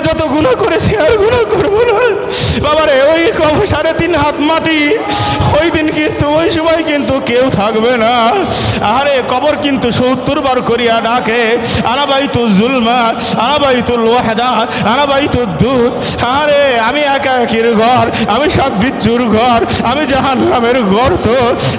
যত গুনাহ করেছি আর গুনাহ করবো না বাবারে। ওই 3.5 হাত মাটি, ওই দিন কিন্তু ওই সময় কিন্তু কেউ থাকবে না। আরে কবর কিন্তু 70 বার করিয়া ডাকে, আনা বাইতুল জুলমা, আনা বাইতুল ওয়াহদা, আনা বাইতুল দুধ। আরে আমি একা একির ঘর, আমি সব বিচ্ছুর ঘর, আমি জাহান্নামের গর্ত।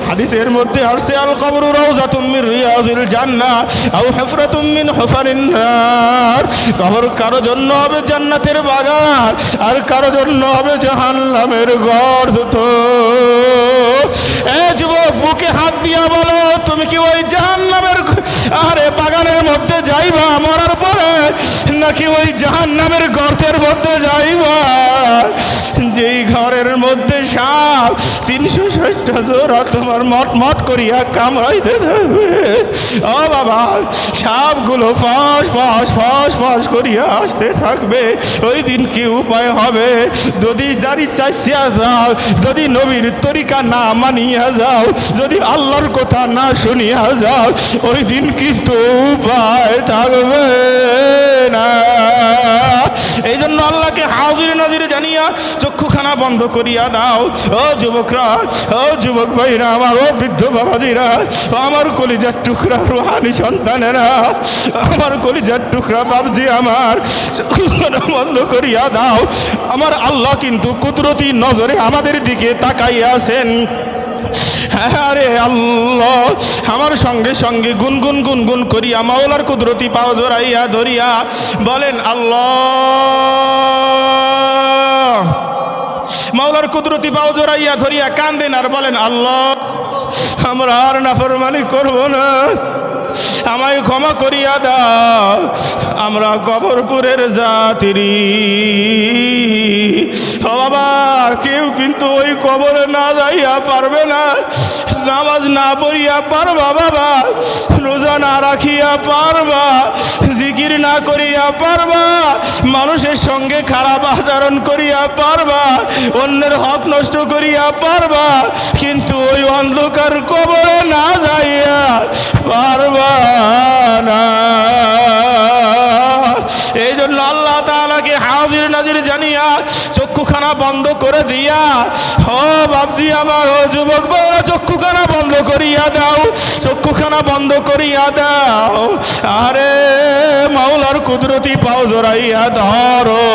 হাদিসের মধ্যে আসছে আল কবরু রাউযাতুম মির রিয়াজিল জান্নাহ আও হুফরাতুম মিন হুফারিন নার। কবর কারো জন্য হবে জান্নাতের বাগান, আর কারো জন্য হবে জাহান্নামের গর্ত। এ যুবক, বুকে হাত দিয়া বলো, তুমি কি ওই জাহান্নামের আরে বাগানের মধ্যে যাইবা মরার পরে, নাকি ওই জাহান্নামের গর্তের মধ্যে যাইবা যেই ঘরের মধ্যে সাপ 360টা জোড়া তোমার মট করিয়া কামড়াইতে থাকবে? ও বাবা, সাপগুলো ফস ফস ফস ফস করিয়া আসতে থাকবে। ওই দিন কি উপায় হবে? যদি দাড়ি চাইছিয়া যাও, যদি নবীর তরিকা না মানিয়া যাও, যদি আল্লাহর কথা না শুনিয়া যাও, ওই দিন কিন্তু উপায় থাকবে না। এই জন্য আল্লাহকে হাজির নাজির জানিয়া চক্ষুখানা বন্ধ করিয়া দাও। ও যুবকরা, ও যুবক ভাইরা আমার, ও বৃদ্ধ বাবাজিরা, আমার কলিজার টুকরা রুহানি সন্তানেরা, আমার কলিজার টুকরা বাবজি আমার, চক্ষুখানা বন্ধ করিয়া দাও। আমার আল্লাহ কিন্তু কুদরতি নজরে আমাদের দিকে তাকাইয়া আছেন। আরে আল্লাহ, আমার সঙ্গে সঙ্গে গুনগুন গুনগুন করিয়া মাওলার কুদরতি পাও জড়াইয়া ধরিয়া বলেন আল্লাহ। মাওলার কুদরতি পাও জড়াইয়া ধরিয়া কান্দেন আর বলেন আল্লাহ, আমরা আর নাফরমানি করব না, আমায় ক্ষমা করিয়া দাও। আমরা কবরপুরের যাত্রী। ও বাবা, কেউ কিন্তু ওই কবরে না যাইয়া পারবে না, নামাজ না পড়িয়া পারবা বাবা, রোজা না রাখিয়া পারবা, জিকির না করিয়া পারবা, মানুষের সঙ্গে খারাপ আচরণ করিয়া পারবা, অন্যের হক নষ্ট করিয়া পারবা, কিন্তু ওই অন্ধকার কবরে না যাইয়া পারবা না। এই জন্য আল্লাহ তাআলাকে হাজির নাজির জানিয়া চক্ষুখানা বন্ধ করে দিয়া, ও বাবজি আমার, ও যুবক ভাইরা, চক্ষুখানা বন্ধ করিয়া দাও, চক্ষুখানা বন্ধ করিয়া দাও। আরে মাওলার কুদরতি পাও জড়াইয়া ধরো।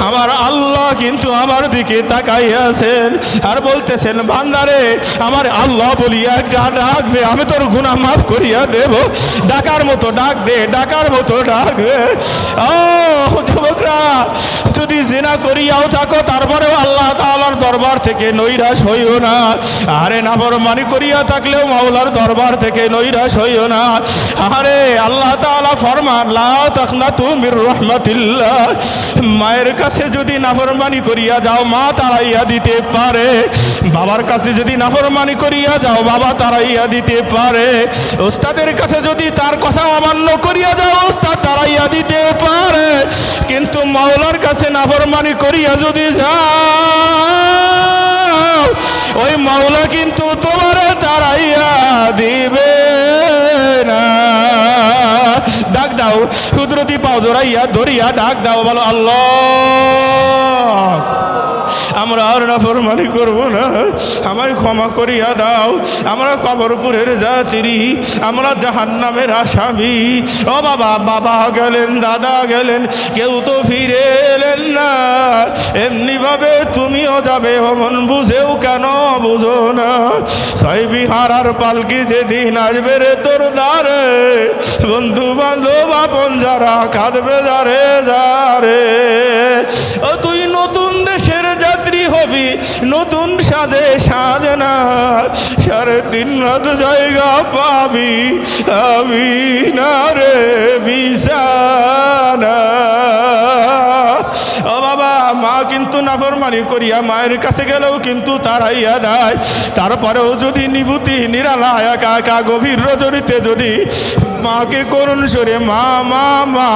আমার আল্লাহ কিন্তু আমার দিকে তাকাইয়াছেন আর বলতেছেন, বান্দারে আমার আল্লাহ বলিয়া একটা ডাক দে, আমি তোর গুনাহ মাফ করিয়া দেব। ডাকার মতো ডাক দে, ডাকার মতো ডাক দে। ও যুবকরা, যদি জিনা করিয়াও থাকো তারপরেও আল্লাহ তাআলার দরবার থেকে নৈরাশ হইও না। আরে নাফরমানি করিয়া থাকলেও মাওলার দরবার থেকে নৈরাশ হইও না। আরে আল্লাহ তাআলা ফরমান, লা তাকনাতু মির রাহমাতিল্লাহ। মায়ের কাছে যদি নাফরমানি করিয়া যাও, মা তাড়াইয়া দিতে পারে। বাবার কাছে যদি নাফরমানি করিয়া যাও, বাবা তাড়াইয়া দিতে পারে। ওস্তাদের কাছে যদি তার কথা অমান্য করিয়া যাও, ওস্তাদ তাড়াইয়া দিতে পারে। কিন্তু মাওলার কাছে নাফরমানি করিয়া যদি যাও, ওই মাওলা কিন্তু তোমারে তাড়াইয়া দিবে না। ডাক দাও, কুদরতি পাও জড়াইয়া ধরিয়া ডাক দাও, বলো আল্লাহ, আমরা আর নাফরমানি করব না, আমায় ক্ষমা করিয়া দাও। আমরা কবরপুরের যাত্রী, আমরা জাহান্নামের আসামি। ও বাবা, বাবা গেলেন, দাদা গেলেন, কেউ তো ফিরে এলেন না। এমনিভাবে তুমিও যাবে, মন বুঝেও কেন বুঝো না? ছয় বিহার আর পালকি যেদিন আসবে রে তোর দ্বারে, বন্ধু বান্ধব আপন যারা কাঁদবে যারে যারে। ও তুই নতুন দেশের যাত্রী হবি, নতুন সাজে সাজনা, 3.5 রাত জায়গা পাবি, আমি না রে বিছানা। ও বাবা, মা কিন্তু নাফরমানি করিয়া মায়ের কাছে গেলেও কিন্তু তাড়াইয়া দেয়। তারপরেও যদি নিভূতি নিরালা একা একা গভীর রজনীতে যদি মাকে করুণ সুরে মা মা মা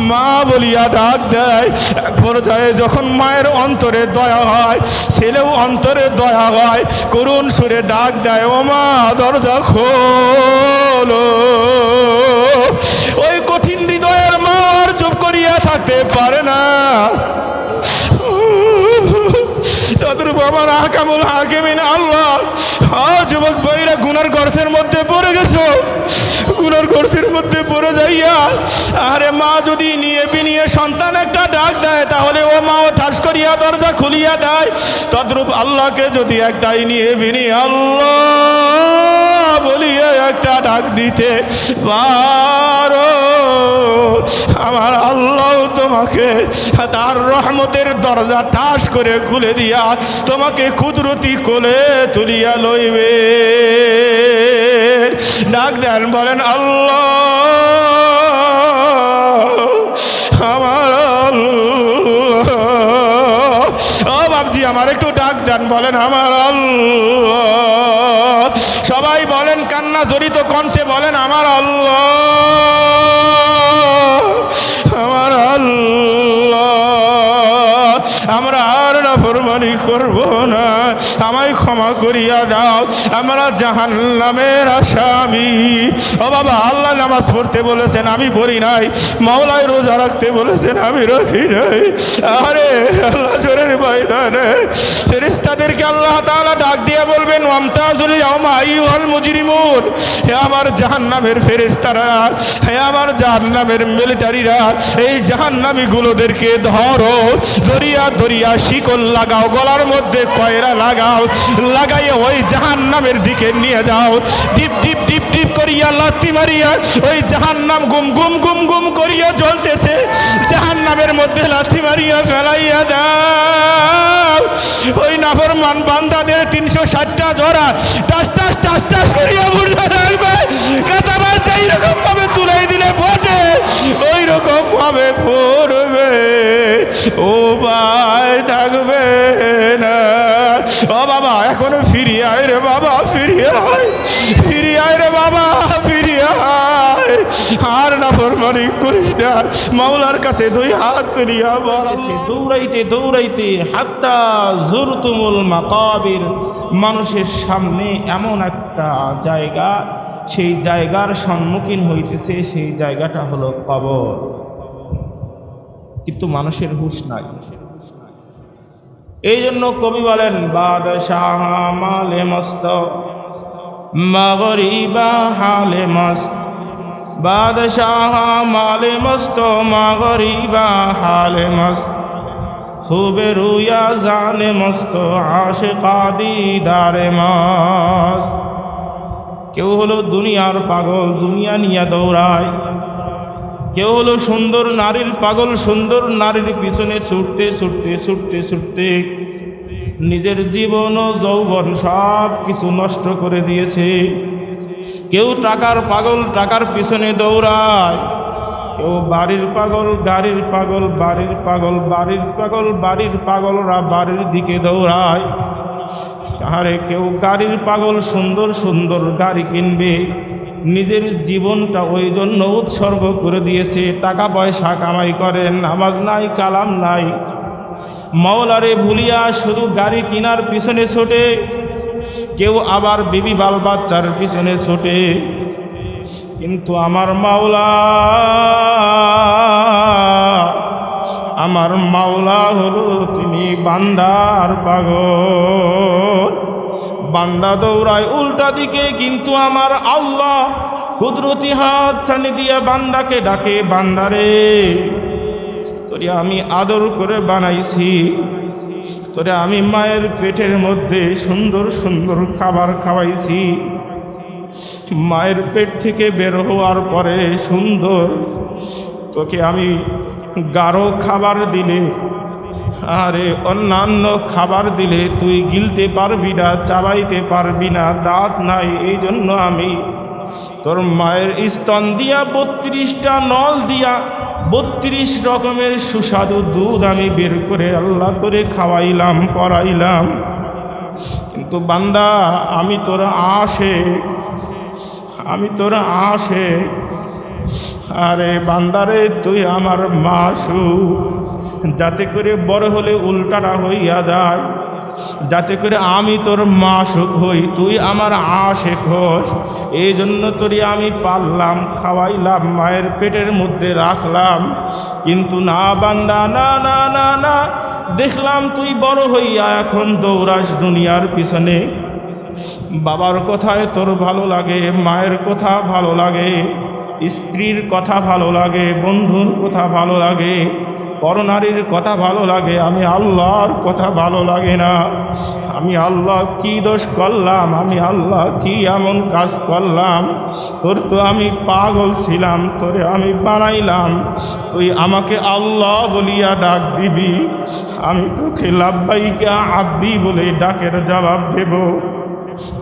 মা বলিয়া ডাক দেয়, এক পর্যায়ে যখন মায়ের অন্তরে দয়া হয়, ছেলেও অন্তরে দয়া হয়, করুণ সুরে ডাক দেয়, ও মা দরজা খোলো। ওই কঠিন হৃদয়ের মা আর চুপ করে দাঁড়িয়ে থাকতে পারে না। তদ্রূপ আমার আহকামুল হাকিমিন আল্লাহ, যুবক ভাইরা গুনার গর্তের মধ্যে পড়ে গেছো, গুনার গর্তের মধ্যে পড়ে যাইয়া আরে মা যদি নিয়ে বিনিয়ে সন্তান একটা ডাক দেয় তাহলে ও মাও ঠাস করিয়া দরজা খুলিয়া দেয়। তদ্রূপ আল্লাহকে যদি একটাই নিয়ে বিনি আল্লাহ বলিয়া একটা ডাক দিতে পারো, আমার আল্লাহ তোমাকে তার রহমতের দরজা ঠাস করে খুলে দিয়া তোমাকে কুদরতি কোলে তুলিয়া লইবে। ডাক দেন, বলেন আল্লাহ, আমার আল্লাহ। ও বাবজি, আমার একটু ডাক দেন, বলেন আমার আল্লাহ। সবাই বলেন, কান্না জড়িত কণ্ঠে বলেন আমার আল্লাহ, আমার আল্লাহ। আমরা আর নাফরমানি করব না, আমায় ক্ষমা করিয়া দাও, আমরা জাহান্নামের আসামি। ও বাবা, আল্লাহ নামাজ পড়তে বলেছেন, আমি পড়ি নাই। মাওলায় রোজা রাখতে বলেছেন, আমি রাখি নাই। আরে আল্লাহ শরীর ময়দানে ফেরেশতাদেরকে আল্লাহ তাআলা ডাক দিয়ে বলবেন, ওয়ামতাজুল ইয়াওমা আইয়ুহাল মুজরিমুন। হে আমার জাহান্নামের ফেরেশতারা, হে আমার জাহান্নামের মিলিটারিরা, এই জাহান্নামী গুলোদেরকে ধরো, দরিয়া দরিয়া শিকল লাগাও, গলার মধ্যে কয়রা লাগাও, লাগাইয়া ওই জাহান্নামের দিকে নিয়ে যাও। ডিপ ডিপ ডিপ ডিপ করিয়া লাথি মারিয়া ওই জাহান্নাম গুম গুম গুম গুম করিয়া জ্বলতেছে, জাহান্নামের মধ্যে লাথি মারিয়া ফেলাইয়া দাও। ওই নাফরমান বান্দাদের 360টা জোড়া টাস টাস টাস টাস করিয়া মুড়া রাখবে। কাঁচা মাছ এইরকম ভাবে চুলাই দিলে ফোটে, ওই রকম ভাবে পড়বে, ও ভাই থাকবে না। ও বাবা, এখনো ফিরিয়ে আয় রে বাবা, ফিরিয়ে আয়, ফিরিয়ে আয় রে বাবা, ফিরিয়ে আয়। আর নাফরমানি করিস না, মাওলার কাছে দুই হাত তুলিয়া বলেছে, দৌড়াইতে দৌড়াইতে হাত্তা জুরতুমুল মাকাবির। মানুষের সামনে এমন একটা জায়গা, সেই জায়গার সম্মুখীন হইতেছে, সেই জায়গাটা হলো কবর। কিন্তু মানুষের হুঁশ নাই। এই জন্য কবি বলেন, বাদশাহ মালে মস্ত মাগরিবা হালে মস্ত, বাদশাহ মালে মস্ত মাগরিবা হালে মস্ত, খুবে রুয়া জানে মস্ত আশিকা দিদারে মস্ত। কেউ হলো দুনিয়ার পাগল, দুনিয়া নিয়ে দৌড়ায়। কেউ হলো সুন্দর নারীর পাগল, সুন্দর নারীর পিছনে ছুটতে ছুটতে ছুটতে ছুটতে নিজের জীবন ও যৌবন সব কিছু নষ্ট করে দিয়েছে। কেউ টাকার পাগল, টাকার পিছনে দৌড়ায়। কেউ বাড়ির পাগল, গাড়ির পাগল, বাড়ির পাগল, বাড়ির পাগল, বাড়ির পাগলরা বাড়ির দিকে দৌড়ায়। আরে কেউ গাড়ির পাগল, সুন্দর সুন্দর গাড়ি কিনবে, নিজের জীবনটা ওই জন্য উৎসর্গ করে দিয়েছে। টাকা পয়সা কামাই করেন, নামাজ নাই, কালাম নাই, মাওলারে ভুলিয়া শুধু গাড়ি কেনার পিছনে ছোটে। কেউ আবার বিবি বাল বাচ্চার পিছনে ছোটে। কিন্তু আমার মাওলা, আমার মাওলা হলো তিনি বান্দার পাগল। বান্দা দৌড়ায় উল্টা দিকে, কিন্তু আমার আল্লাহ কুদরতি হাত ছানি দিয়া বান্দাকে ডাকে, বান্দারে তোরে আমি আদর করে বানাইছি, তোরে আমি মায়ের পেটের মধ্যে সুন্দর সুন্দর খাবার খাওয়াইছি। মায়ের পেট থেকে বের হওয়ার পরে সুন্দর তোকে আমি গাঢ় খাবার দিলে, আরে অন্যান্য খাবার দিলে তুই গিলতে পারবি না, চাবাইতে পারবি না, দাঁত নাই। এই জন্য আমি তোর মায়ের স্তন দিয়া 32টা নল দিয়া 32 রকমের সুস্বাদু দুধ আমি বের করে আল্লাহ তোরে খাওয়াইলাম, পরাইলাম। কিন্তু বান্দা, আমি তোর আশে, আমি তোর আশে। আরে বান্দারে, তুই আমার মাসু, যাতে করে বড় হলে উল্টাটা হইয়া যায়। যাতে করে আমি তোর মাশুক হই, তুই আমার আশেক হোস। এই জন্য তোরই আমি পাললাম, খাওয়াইলাম, মায়ের পেটের মধ্যে রাখলাম। কিন্তু না বান্দা, না না না না, দেখলাম তুই বড় হইয়া এখন দৌড়াস দুনিয়ার পিছনে। বাবার কথায় তোর ভালো লাগে, মায়ের কথা ভালো লাগে, স্ত্রীর কথা ভালো লাগে, বন্ধুর কথা ভালো লাগে, পরনারীর কথা ভালো লাগে। আমি আল্লাহর কথা ভালো লাগে না। আমি আল্লাহ কি দোষ করলাম? আমি আল্লাহ কি এমন কাজ করলাম? তোর তো আমি পাগল ছিলাম, তোরে আমি বানাইলাম, তুই আমাকে আল্লাহ বলিয়া ডাক দিবি, আমি তোকে লাব্বাইকা আব্দি বলে ডাকের জবাব দেব।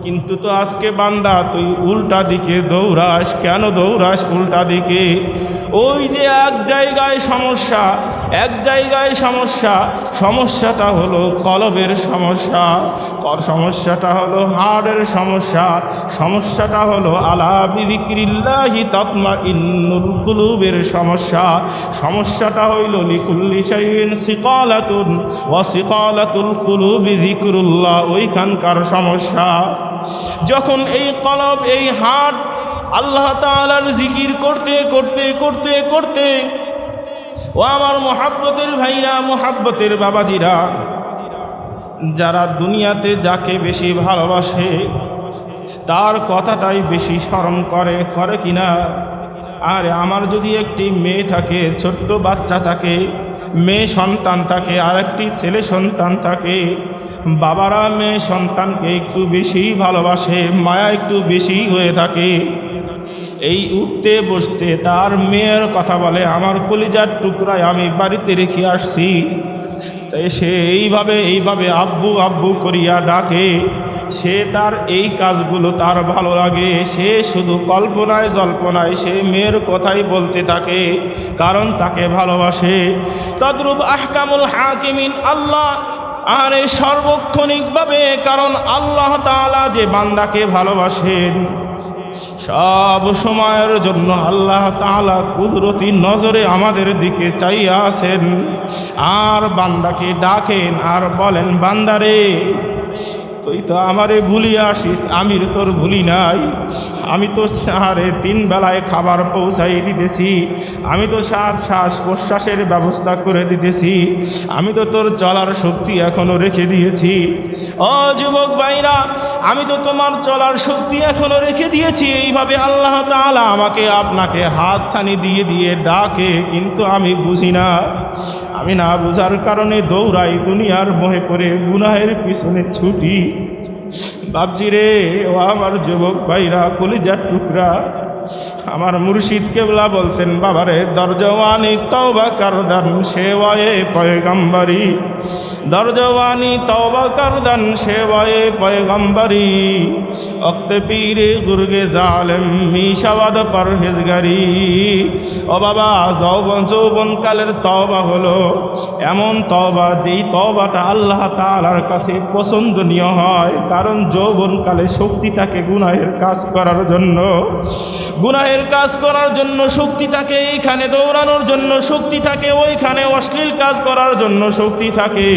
কিন্তু তো আজকে বান্দা তুই উল্টা দিকে দৌড়াস। কেন দৌড়াস উল্টা দিকে? ওই যে এক জায়গায় সমস্যা, এক জায়গায় সমস্যা, সমস্যাটা হলো কলবের সমস্যা, সমস্যাটা হলো হাড়ের সমস্যা, সমস্যাটা হলো আলা বিযিক্রিল্লাহি তাতমাইন্নুল কুলুবের সমস্যা, সমস্যাটা হইল লিকুল্লি শাইইন সিকালাতুন ওয়া সিকালাতুল কুলুবি যিকরুল্লাহ, ওইখানকার সমস্যা। যখন এই কলব, এই হাড় আল্লাহ তাআলার জিকির করতে করতে করতে করতে, ও আমার মুহাব্বতের ভাইরা, মুহাব্বতের বাবাজিরা, যারা দুনিয়াতে যাকে বেশি ভালোবাসে তার কথাটাই বেশি স্মরণ করে, করে কিনা? আর আমার যদি একটি মেয়ে থাকে, ছোট্ট বাচ্চা থাকে, মেয়ে সন্তান থাকে, আর একটি ছেলে সন্তান থাকে, বাবারা মেয়ে সন্তানকে একটু বেশি ভালোবাসে, মায়া একটু বেশি হয়ে থাকে। এই উঠতে বসতে তার মেয়ের কথা বলে, আমার কলিজার টুকরায় আমি বাড়িতে রেখে আসছি, তাই সে এইভাবে আব্বু আব্বু করিয়া ডাকে। সে তার এই কাজগুলো তার ভালো লাগে, সে শুধু কল্পনায় জল্পনায় সে মেয়ের কথাই বলতে থাকে, কারণ তাকে ভালোবাসে। তদ্রূপ আহকামুল হাকিমিন আল্লাহ, আর এই সার্বক্ষণিকভাবে, কারণ আল্লাহ তাআলা যে বান্দাকে ভালোবাসেন সব সময়ের জন্য আল্লাহ তাআলা কুদরতি নজরে আমাদের দিকে চাইয়া আছেন, আর বান্দাকে ডাকেন আর বলেন, বান্দারে তুই তো আমারে ভুলিয়া আসিস, আমি তোর ভুলি নাই। আমি তো সাহারে 3 বেলায় খাবার পৌঁছাই দিতেছি, আমি তো শ্বাস প্রশ্বাসের ব্যবস্থা করে দিতেছি, আমি তো তোর চলার শক্তি এখনো রেখে দিয়েছি। ও যুবক ভাইরা, আমি তো তোমার চলার শক্তি এখনো রেখে দিয়েছি। এইভাবে আল্লাহ তাআলা আমাকে আপনাকে হাত ছানি দিয়ে দিয়ে ডাকে, কিন্তু আমি বুঝি না। আমি না বুঝার কারণে দৌড়াই, দুনিয়ার মোহে পড়ে গুনাহের পিছনে ছুটি। বাপজি রে, ও আমার যুবক ভাইরা, কলিজার টুকরা, আমার মুর্শিদ কেবলা বলতেন, বাবারে দরজওয়ানি তওবা করদান সেওয়ায়ে পয়গম্বরি, দরজওয়ানি তওবা করদান সেওয়ায়ে পয়গম্বরি, ওক্তে পীরে গুরগে জালেম মিশাওয়াদ পরহেজগারি। ও বাবা, যৌবনকালের তওবা হলো এমন তওবা, যেই তওবাটা আল্লাহ তাআলার কাছে পছন্দনীয় হয়, কারণ যৌবনকালে শক্তি থাকে গুনাহের কাজ করার জন্য, গুনাহের কাজ করার জন্য শক্তি থাকে, এইখানে দৌড়ানোর জন্য শক্তি থাকে, ওইখানে অশ্লীল কাজ করার জন্য শক্তি থাকে।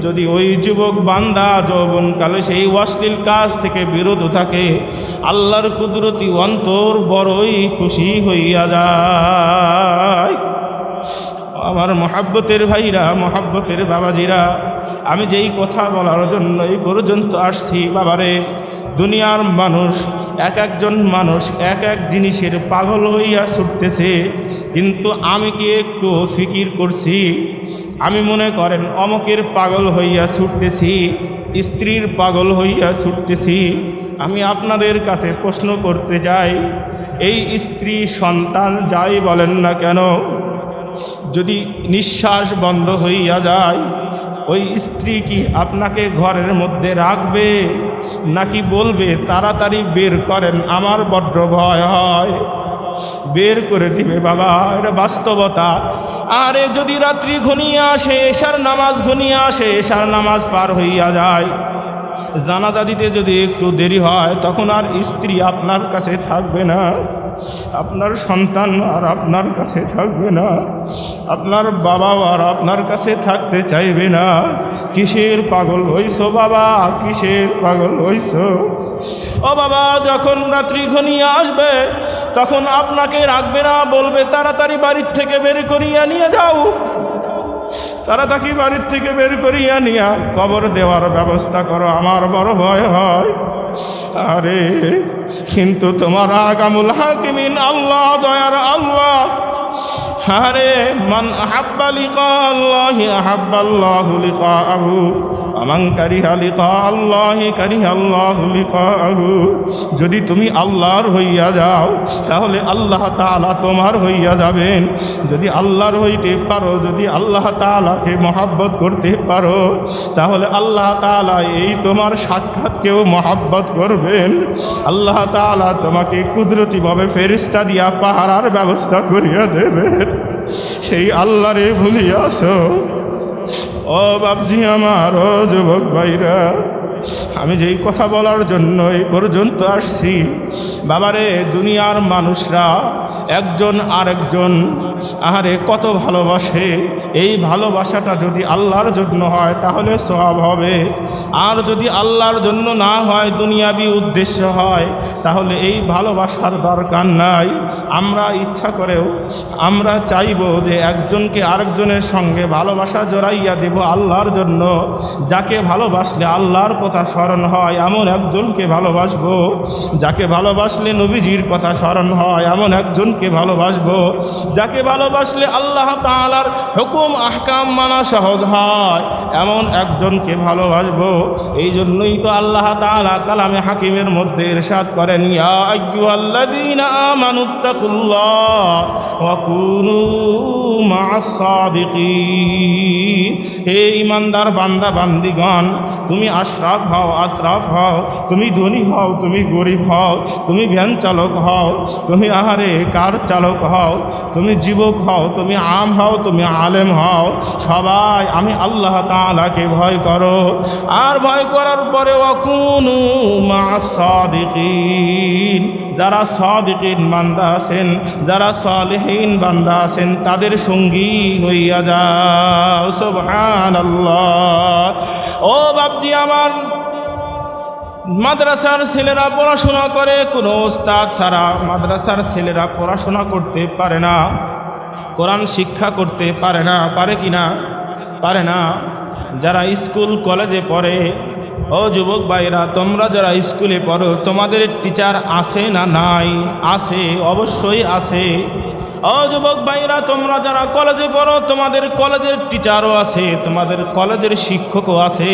যদি ওই যুবক বান্দা যৌবনকালে সেই অশ্লীল কাজ থেকে বিরত থাকে, আল্লাহর কুদরতি অন্তর বড়ই খুশি হইয়া যায়। আমার মহাব্বতের ভাইরা, মহাব্বতের বাবাজিরা, আমি যেই কথা বলার জন্য এই পর্যন্ত আসছি, বাবারে দুনিয়ার মানুষ, একজন মানুষ এক এক জিনিসের পাগল হইয়া ছুটতেছে, কিন্তু আমি কি একটু ফিকির করছি? আমি মনে করেন অমকের পাগল হইয়া ছুটতেছি, স্ত্রীর পাগল হইয়া ছুটতেছি। আমি আপনাদের কাছে প্রশ্ন করতে যাই, এই স্ত্রী সন্তান যাই বলেন না কেন, যদি নিঃশ্বাস বন্ধ হইয়া যায়, ওই স্ত্রী কি আপনাকে ঘরের মধ্যে রাখবে, নাকি বলবে তাড়াতাড়ি বের করেন, আমার বড্ড ভয় হয়? বের করে দিবে বাবা, এটা বাস্তবতা। আরে যদি রাত্রি ঘনিয়ে আসে, এশার নামাজ ঘনিয়ে আসে, এশার নামাজ পার হইয়া যায়, জানাজা দিতে যদি একটু দেরি হয়, তখন আর স্ত্রী আপনার কাছে থাকবে না। আপনার সন্তান আর আপনার কাছে থাকবে না, আপনার বাবাও আর আপনার কাছে থাকতে চাইবে না। কিসের পাগল হইছো বাবা, কিসের পাগল হইছো? ও বাবা, যখন রাত্রি ঘনিয়ে আসবে তখন আপনাকে রাখবে না, বলবে তাড়াতাড়ি বাড়ির থেকে বের করিয়া নিয়ে যাও, তাড়াতাড়ি বাড়ির থেকে বের করিয়া নিয়া কবর দেওয়ার ব্যবস্থা করো, আমার বড় ভয় হয়। আরে কিন্তু তোমার আকামুল হাকিমিন আল্লাহ, দয়ার আল্লাহ। আরে মান আহাব্বা লিকা আল্লাহি আহাব্বাল্লাহু লিকাআহু আমান কারিহা লিকা আল্লাহি কারিহাল্লাহু লিকাআহু। যদি তুমি আল্লাহর হইয়া যাও তাহলে আল্লাহ তাআলা তোমার হইয়া যাবেন। যদি আল্লাহর হইতে পারো, যদি আল্লাহ তাআলাকে মহব্বত করতে পারো, তাহলে আল্লাহ তাআলা এই তোমার সাক্ষাৎকেও মহব্বত করবেন। আল্লাহ তাআলা তোমাকে কুদরতিভাবে ফেরেশতা দিয়া পাহারার ব্যবস্থা করিয়া দেবেন। সেই আল্লাহরে ভুলিয়াছো? ও বাপজি আমার, ও যুবক ভাইরা, আমি যেই কথা বলার জন্য এই পর্যন্ত আসছি, বাবারে, দুনিয়ার মানুষরা একজন আরেকজন আহারে কত ভালোবাসে। এই ভালোবাসাটা যদি আল্লাহর জন্য হয় তাহলে সওয়াব হবে, আর যদি আল্লাহর জন্য না হয়, দুনিয়াবি উদ্দেশ্য হয়, তাহলে এই ভালোবাসার দরকার নাই। আমরা ইচ্ছা করেও আমরা চাইব যে একজনকে আরেকজনের সঙ্গে ভালোবাসা জড়াইয়া দেব আল্লাহর জন্য। যাকে ভালোবাসলে আল্লাহর কথা স্মরণ হয় এমন একজনকে ভালোবাসবো, যাকে ভালোবাসলে নবীজির কথা স্মরণ হয় এমন একজনকে ভালোবাসবো, যাকে ভালোবাসলে আল্লাহ তাআলার হুকুম আহকাম মানা সহজ হয় এমন একজনকে ভালোবাসবো। এই জন্যই তো আল্লাহ তাআলা কালামে হাকিমের মধ্যে ইরশাদ করেন, ইয়া আইয়ুহাল্লাযীনা আমানুত্তাকুল্লাহ ওয়া কুনু মা'আস সাদিকিন। হে ঈমানদার বান্দা বান্দিগণ, তুমি আশরাফ হও, আতরাফ হও, তুমি ধনী হও, তুমি গরিব হও, তুমি ভ্যান চালক হও, তুমি আহারে কার চালক হও, তুমি যুবক হও, তুমি আম হও, তুমি আলেম হও, সবাই আমি আল্লাহ তাআলাকে ভয় করো। আর ভয় করার পরে ওয়াকুনু মা'আস সাদিকিন, যারা সাদিকিন বান্দা আছেন, যারা সালেহীন বান্দা আছেন, তাদের সঙ্গী হইয়া যাও। সুবহানাল্লাহ। ও বাপজি আমার, মাদ্রাসার ছেলেরা পড়াশোনা করে কোনো ওস্তাদ ছাড়া। মাদ্রাসার ছেলেরা পড়াশোনা করতে পারে না, কোরআন শিক্ষা করতে পারে না। পারে কি না? পারে না। যারা স্কুল কলেজে পড়ে, ও যুবক ভাইরা, তোমরা যারা স্কুলে পড়ো, তোমাদের টিচার আছে না নাই? আছে, অবশ্যই আছে। ও যুবক ভাইরা, তোমরা যারা কলেজে পড়ো, তোমাদের কলেজের টিচারও আছে, তোমাদের কলেজের শিক্ষকও আছে।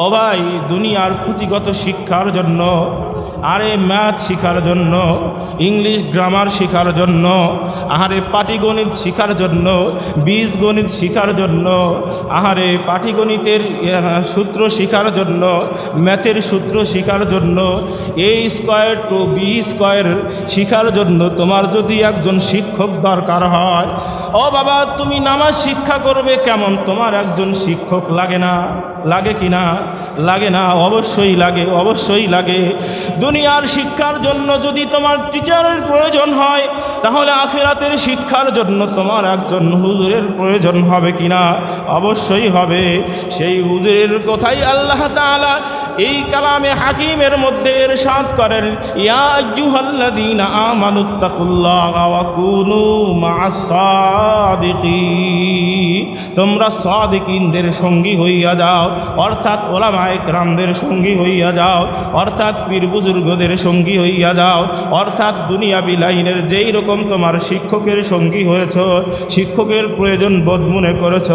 ও ভাই, দুনিয়ার পুঁথিগত শিক্ষার জন্য, আরে ম্যাথ শেখার জন্য, ইংলিশ গ্রামার শেখার জন্য, আহারে পাটিগণিত শেখার জন্য, বীজগণিত শেখার জন্য, আহারে পাটিগণিতের সূত্র শেখার জন্য, ম্যাথের সূত্র শেখার জন্য, এ স্কোয়ার টু বি স্কোয়ার শেখার জন্য তোমার যদি একজন শিক্ষক দরকার হয়, ও বাবা, তুমি নামাজ শিক্ষা করবে কেমন? তোমার একজন শিক্ষক লাগে না? লাগে কি না? লাগে না? অবশ্যই লাগে, অবশ্যই লাগে। দুনিয়ার শিক্ষার জন্য যদি তোমার টিচারের প্রয়োজন হয়, তাহলে আখিরাতের শিক্ষার জন্য তোমার একজন হুজুরের প্রয়োজন হবে কি না? অবশ্যই হবে। সেই হুজুরের কথাই আল্লাহ তাআলা এই কালামে হাকিমের মধ্যে ইরশাদ করেন, ইয়া আইয়ুহাল্লাযীনা আমানুত্তাকুল্লাহা ওয়া কুনু মা'আস সাদিকিন। তোমরা সাদিকিনদের সঙ্গী হইয়া যাও, অর্থাৎ উলামায়ে কেরামদের সঙ্গী হইয়া যাও, অর্থাৎ পীর বুজুর্গদের সঙ্গী হইয়া যাও, অর্থাৎ দুনিয়াবি লাইনের যেই রকম তোমার শিক্ষকের সঙ্গী হয়েছ, শিক্ষকের প্রয়োজন বোধ মনে করেছ,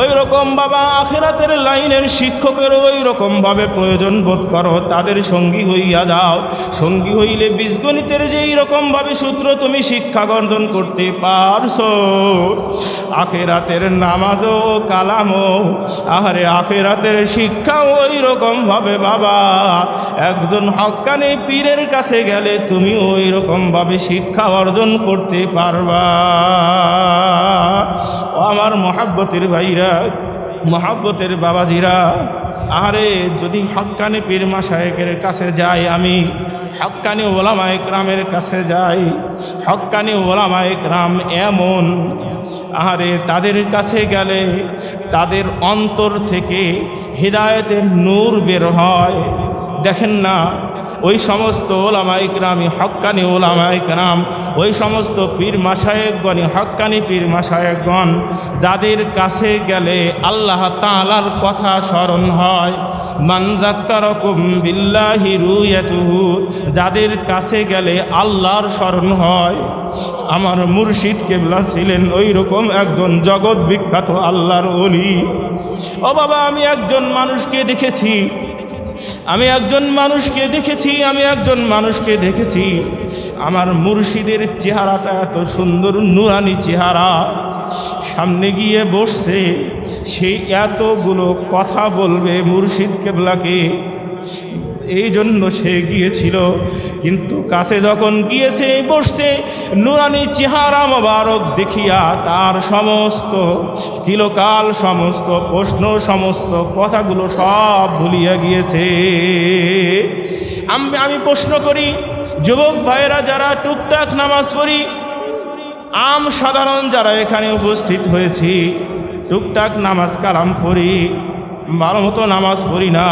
ওই রকম বাবা আখিরাতের লাইনের শিক্ষকের ওই রকমভাবে প্রয়োজন বোধ করো, তাদের সঙ্গী হইয়া যাও। সঙ্গী হইলে বীজগণিতের যেই রকমভাবে সূত্র তুমি শিক্ষা অর্জন করতে পারছো, আখিরাতের নামাজও কালামও, আহারে আখিরাতের শিক্ষা ওই রকমভাবে বাবা একজন হক্কানি পীরের কাছে গেলে তুমি ওই রকমভাবে শিক্ষা অর্জন করতে পারবা। আমার মহাব্বতের ভাইরা, মহাব্বতের বাবাজিরা, আরে যদি হক্কানি পীর মাশায়েখের কাছে যাই, আমি হক্কানি ওলামায়ে কেরামের কাছে যাই, হক্কানি ওলামায়ে কেরাম এমন, আরে তাদের কাছে গেলে তাদের অন্তর থেকে হিদায়াতের নূর বের হয়। দেখেন না, ওই সমস্ত ওলামায়ে কেরামি হক্কানি ওলামায়ে কেরাম, ওই সমস্ত পীর মাশায়েখগণ, হক্কানি পীর মাশায়েখগণ, যাদের কাছে গেলে আল্লাহ তাআলার কথা স্মরণ হয়। মান যাক্কারাকুম বিল্লাহি রুয়াতুহু, যাদের কাছে গেলে আল্লাহর স্মরণ হয়। আমার মুর্শিদ কেবলা ছিলেন ওই রকম একজন জগৎ বিখ্যাত আল্লাহর ওলি। ও বাবা, আমি একজন মানুষকে দেখেছি, আমি একজন মানুষকে দেখেছি, আমার মুর্শিদের চেহারাটা এত সুন্দর নুরানি চেহারা, সামনে গিয়ে বসছে, সেই এতগুলো কথা বলবে মুর্শিদ কেবলাকে, এই জন্য সে গিয়েছিল। কিন্তু কাছে যখন গিয়েছে, বসছে, নুরানি চেহারা মোবারক দেখিয়া তার সমস্ত কিলোকাল, সমস্ত প্রশ্ন, সমস্ত কথাগুলো সব ভুলিয়া গিয়েছে। আমি প্রশ্ন করি, যুবক ভাইয়েরা যারা টুকটাক নামাজ পড়ি, সাধারণ যারা এখানে উপস্থিত হয়েছি, টুকটাক নামাজ কালাম পড়ি, ভালো মতো নামাজ পড়ি না,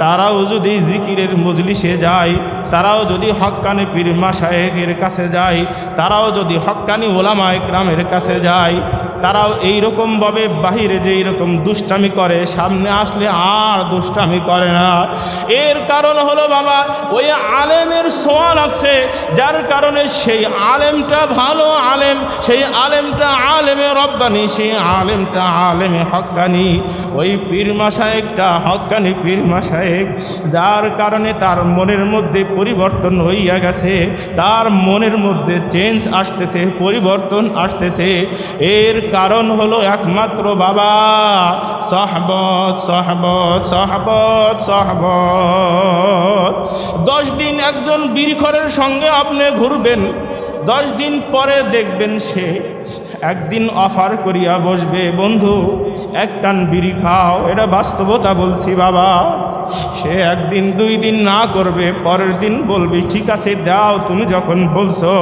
তারাও যদি জিকিরের মজলিসে যায়, তারাও যদি হক্কানি পীর মাশায়েখের কাছে যায়, তারাও যদি হক্কানি ওলামায়ে কেরামের কাছে যায়, তারাও এইরকমভাবে বাহিরে যে এইরকম দুষ্টামি করে, সামনে আসলে আর দুষ্টামি করে না। এর কারণ হলো বাবা, ওই আলেমের ছোঁয়া লাগছে, যার কারণে সেই আলেমটা ভালো আলেম, সেই আলেমটা আলেমে রব্বানি, সেই আলেমটা আলেমে হক্কানি, ওই পীর মাশায়েখটা হক্কানি পীর মাশায়েখ, যার কারণে তার মনের মধ্যে পরিবর্তন হইয়া গেছে, তার মনের মধ্যে চেঞ্জ আসতেছে, পরিবর্তন আসতেছে। এর কারণ হলো একমাত্র বাবা সহবত, সহবত, সহবত, সহবত। 10 দিন একজন বীরখরের সঙ্গে আপনি ঘুরবেন, 10 দিন পরে দেখবেন সে একদিন অফার করিয়া বসবে, বন্ধু এক টান বিড়ি খাও। এটা বাস্তবতা বলছি বাবা। সে একদিন 2 দিন না করবে, পরের দিন বলবি ঠিক আছে দাও, তুমি যখন বলছো।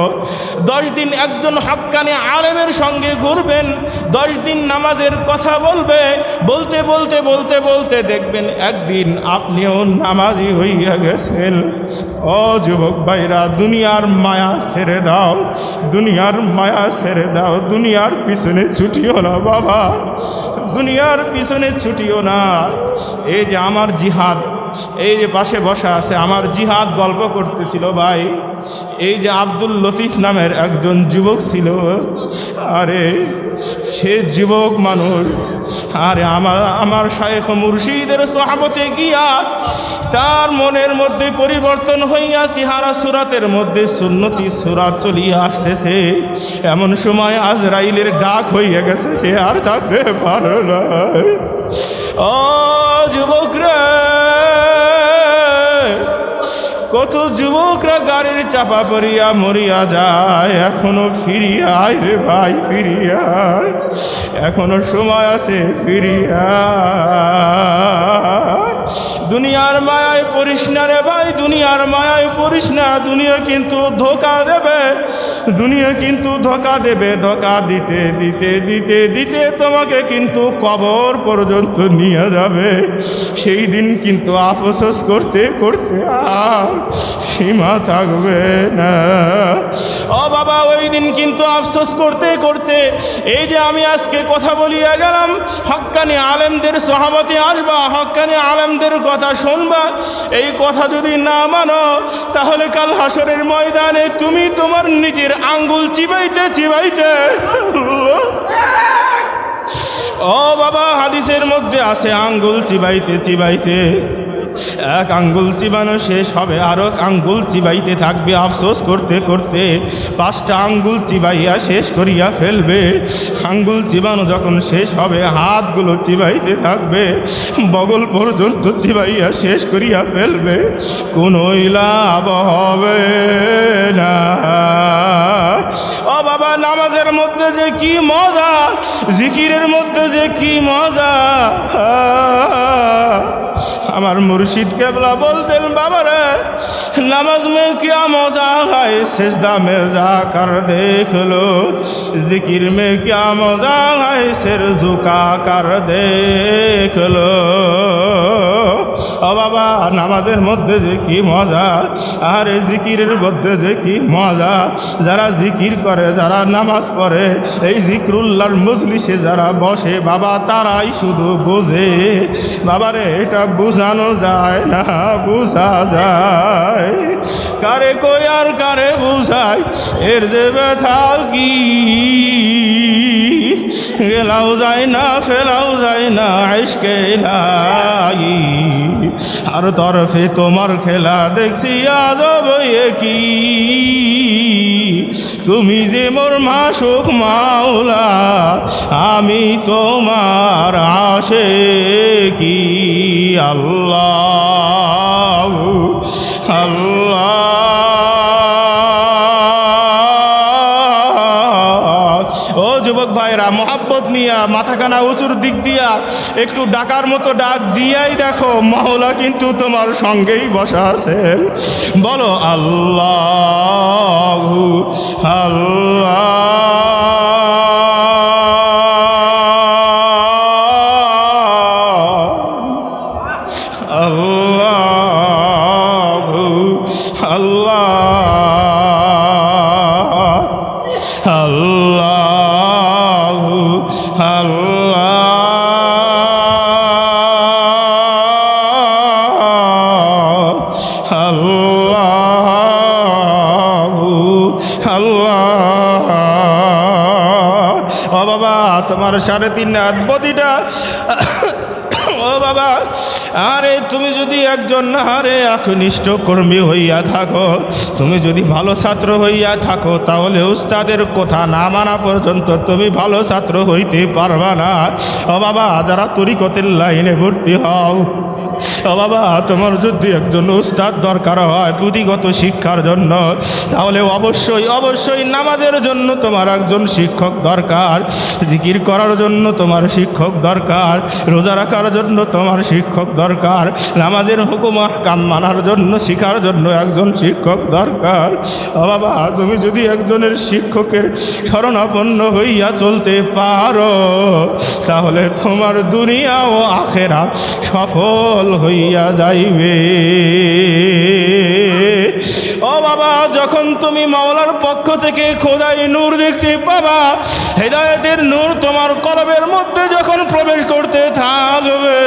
10 দিন একজন হক্কানি আলেমের সঙ্গে ঘুরবেন, 10 দিন নামাজের কথা বলবে, বলতে বলতে বলতে বলতে দেখবেন একদিন আপনিও নামাজি হইয়া গেছেন। ও যুবক ভাইরা, দুনিয়ার মায়া ছেড়ে দাও, দুনিয়ার মায়া ছেড়ে দাও, দুনিয়ার পিছনে ছুটিও না বাবা, দুনিয়ার পিছনে ছুটিও না। এই যে আমার জিহাদ, এই যে পাশে বসা আছে, আমার জিহাদ গল্প করতেছিল ভাই। এই যে আব্দুল লতিফ নামের একজন যুবক ছিল, আরে সে যুবক মানুষ, আরে আমার শায়েখ মুর্শিদের সোহবতে গিয়া তার মনের মধ্যে পরিবর্তন হইয়া চেহারা সুরাতের মধ্যে সুন্নতি সুরাত চলিয়া আসতেছে। এমন সময় আজরাইলের ডাক হইয়া গেছে, সে আর থাকতে পারল না। ও যুবকরা, কত যুবকরা গাড়ির চাপা পড়িয়া মরিয়া যায়, এখনো ফিরিয়া আয় রে ভাই, ফিরিয়া আয়, এখনো সময় আছে, ফিরিয়া। দুনিয়ার মায়ায় পড়িস না রে ভাই, দুনিয়ার মায়ায় পড়িস না। দুনিয়া কিন্তু ধোঁকা দেবে, দুনিয়া কিন্তু ধোঁকা দেবে। ধোঁকা দিতে দিতে দিতে দিতে তোমাকে কিন্তু কবর পর্যন্ত নিয়ে যাবে। সেই দিন কিন্তু আফসোস করতে করতে আর সীমা থাকবে না। ও বাবা, ওই দিন কিন্তু আফসোস করতে করতে, এই যে আমি আজকে কথা বলিয়া গেলাম, হক্কানি আলেমদের সোহবতে আসবা, হক্কানি আলেমদের কথা শুনবা, এই কথা যদি না মানো, তাহলে কাল হাসরের ময়দানে তুমি তোমার নিজের আঙ্গুল চিবাইতে চিবাইতে। ও বাবা, হাদিসের মধ্যে আছে আঙ্গুল চিবাইতে চিবাইতে এক আঙ্গুল চিবানো শেষ হবে, আরও আঙ্গুল চিবাইতে থাকবে। আফসোস করতে করতে 5টা আঙ্গুল চিবাইয়া শেষ করিয়া ফেলবে। আঙ্গুল চিবানো যখন শেষ হবে, হাতগুলো চিবাইতে থাকবে, বগল পর্যন্ত চিবাইয়া শেষ করিয়া ফেলবে। কোনোই লাভ হবে না। ও বাবা, নামাজের মধ্যে যে কি মজা, জিকিরের মধ্যে যে কি মজা। আমার মুর্শিদ কেবলা বলতেন, বাবারে नमाज में क्या मजा है, सजदा में जाकर देख लो, जिक्र में क्या मजा है, सिर झुका कर देख लो। ও বাবা, নামাজের মধ্যে যে কি মজা, আর জিকিরের মধ্যে যে কি মজা। যারা জিকির করে, যারা নামাজ পড়ে, এই জিকরুল্লাহর মজলিসে যারা বসে বাবা, তারাই শুধু বোঝে। বাবারে এটা বোঝানো যায় না, বোঝা যায় কারে কই আর কারে বুঝায়, এর যে ব্যথা কি গেলাও যায় না, ফেলাও যায় না, ইশকে ইলাহি। আর তরফে তোমার খেলা দেখছি আজব কি, তুমি যে মোর মাসুক মাওলা, আমি তোমার আশিকি। আল্লাহ আল্লাহ। ও যুবক ভাইরা, মোহাব্বত নিয়া মাথাখানা উঁচুর দিক দিয়া একটু ডাকার মতো ডাক দিয়াই দেখো, মাওলা কিন্তু তোমার সঙ্গেই বসা আছেন। বলো আল্লাহ আল্লাহ। ও বাবা, তোমার 3.5 হাত বদিটা। ও বাবা, আরে তুমি যদি একজন আরে একনিষ্ঠ কর্মী হইয়া থাকো, তুমি যদি ভালো ছাত্র হইয়া থাকো, তাহলে উস্তাদের কথা না মানা পর্যন্ত তুমি ভালো ছাত্র হইতে পারবা না। ও বাবা, যারা তরিকতের লাইনে ভর্তি হও, ও বাবা, তোমার যদি একজন উস্তাদ দরকার হয় পুঁথিগত শিক্ষার জন্য, তাহলে অবশ্যই অবশ্যই নামাজের জন্য তোমার একজন শিক্ষক দরকার, জিকির করার জন্য তোমার শিক্ষক দরকার, রোজা রাখার জন্য তোমার শিক্ষক দরকার, নামাজের হুকুম আহকাম মানার জন্য শিখার জন্য একজন শিক্ষক দরকার। ও বাবা, তুমি যদি একজনের শিক্ষকের শরণাপন্ন হইয়া চলতে পারো, তাহলে তোমার দুনিয়া ও আখেরাত সফল হইয়া যাইবে। ও বাবা, যখন তুমি মাওলার পক্ষ থেকে খোদাই নূর দেখতে পাবা, হেদায়েতের নূর তোমার কলবের মধ্যে যখন প্রবেশ করতে থাকবে,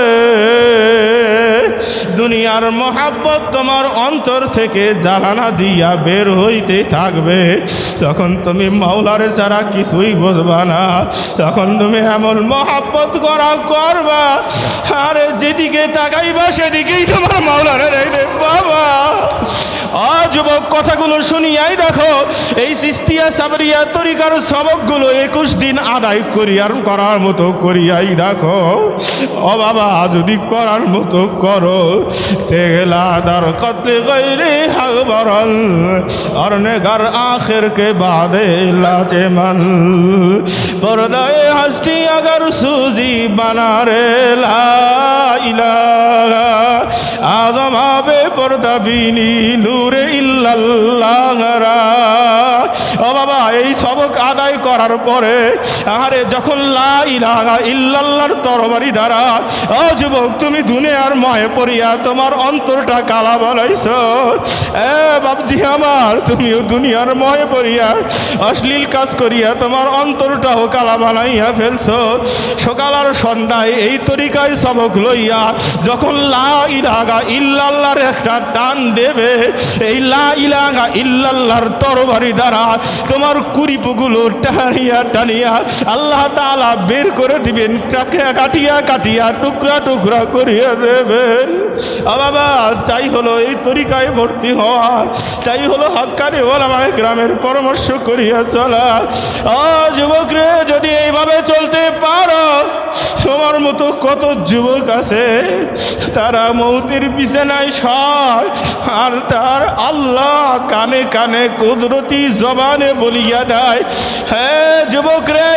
দুনিয়ার মহাব্বত তোমার অন্তর থেকে জ্বালানা দিয়া বের হইতে থাকবে, তখন তুমি মাওলার ছাড়া কিছুই বুঝবা না। তখন তুমি এমন মহাব্বত করবা, আরে যেদিকে তাকাইবা সেদিকেই তোমার মাওলারে দেখতে পাবা। যুবক, কথাগুলো শুনিয়াই দেখো, এই চিশতিয়া সাবরিয়া তরিকার সবকগুলো 21 দিন আদায় করার মতো করিয়াই দেখো। ও বাবা, যদি করার মতো করো, তেগলা দার কতে গৈরে হাগবরল और नेगर आखिर के बाद लाजमन पर्दाए हस्ती अगर सूजी बना रे ला इलाहा आजम आबे पर्दा बीनी नूरे इल्लल्लाह रा। ও বাবা, এই সবক আদায় করার পরে আরে যখন লা ইলাহা ইল্লাল্লাহর তরবারি দ্বারা, ও যুবক, তুমি দুনিয়ার ময়ে পড়িয়া তোমার অন্তরটা কালা বানাইছো। বাবজি আমার, তুমিও দুনিয়ার ময়ে পড়িয়া অশ্লীল কাজ করিয়া তোমার অন্তরটাও কালা বানাইয়া ফেলছো। সকাল আর সন্ধ্যায় এই তরিকায় সবক লইয়া যখন লা ইলাহা ইল্লাল্লাহর একটা টান দেবে, এই লা ইলাহা ইল্লাল্লাহর তরবারি দ্বারা তোমার কুরিপুগুলো টানিয়া টানিয়া আল্লাহ তাআলা বের করে দিবেন, কাটিয়া কাটিয়া টুকরা টুকরা করিয়া দেবেন। বাবা, চাই হলো এই তরিকায় ভর্তি হওয়া, চাই হলো হাক্কানি ওলামায়ে কেরামের পরামর্শ করিয়া চলা। যুবক রে, যদি এইভাবে চলতে পারো, তোমার মতো কত যুবক আছে তারা মৌতের বিছানায় শয়, আর তার আল্লাহ কানে কানে কুদরতি জবানে বলিয়া দেয়, হ্যাঁ যুবক রে,